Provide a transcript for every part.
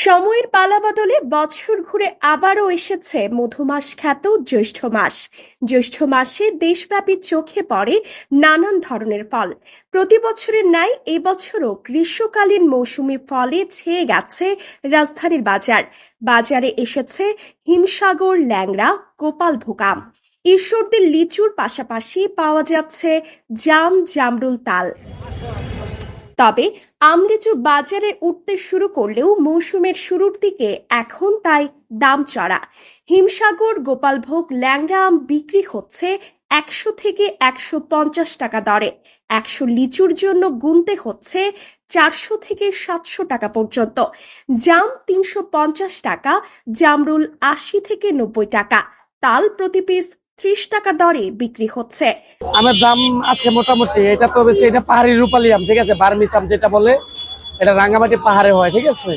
সময়ের পালাবদলে বছর ঘুরে আবারও এসেছে মধুমাস খ্যাত জ্যৈষ্ঠ মাস। জ্যৈষ্ঠ মাসে দেশব্যাপী চোখে পড়ে নানান ধরনের ফল। প্রতি বছরের ন্যায় এবছরও গ্রীষ্মকালীন মৌসুমি ফলে ছেয়ে গেছে রাজধানীর বাজার। বাজারে এসেছে হিমসাগর, ল্যাংড়া, গোপালভোগ আম। ঈশ্বরদীর লিচুর পাশাপাশি পাওয়া যাচ্ছে জাম, জামরুল, তাল। তবে আমলিচু বাজারে উঠতে শুরু করলেও মৌসুমের শুরুর দিকে এখন তাই দাম চড়া। হিমসাগর, গোপালভোগ, ল্যাংড়া আম বিক্রি হচ্ছে 100 থেকে 150 টাকা দরে। 100 লিচুর জন্য গুনতে হচ্ছে 400 থেকে 700 টাকা পর্যন্ত। জাম 350 টাকা, জামরুল 80 থেকে 90 টাকা, তাল প্রতি পিস 30 টাকা দরে বিক্রি হচ্ছে। আমের দাম আছে মোটামুটি। এটা তো বেশি, এটা পাহাড়ি রূপালী আম, ঠিক আছে, বার্মিজ আম যেটা বলে, এটা রাঙ্গামাটি পাহাড়ে হয়, ঠিক আছে।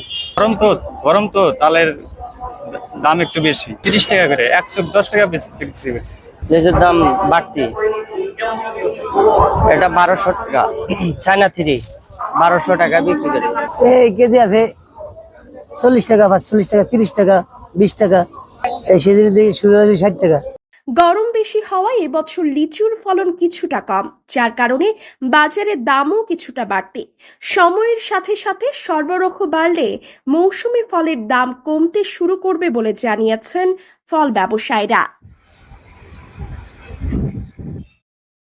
গরম তো তালের দাম একটু বেশি, 30 টাকা করে, 110 টাকা বেশি। লেচুর দাম বাড়তি, এটা 1200 টাকা, চায়না 3 1200 টাকা বিক্রি করে। এই কেজি আছে 40 টাকা, 45 টাকা, 30 টাকা, 20 টাকা। এই সিজনের দিকে শুরু হয়েছে 60 টাকা। গরম বেশি হওয়ায় এবছর লিচুর ফলন কিছুটা কম, যার কারণে বাজারে দামও কিছুটা বাড়তি। সময়ের সাথে সাথে সরবরাহ বাড়লে মৌসুমি ফলের দাম কমতে শুরু করবে বলে জানিয়েছেন ফল ব্যবসায়ীরা।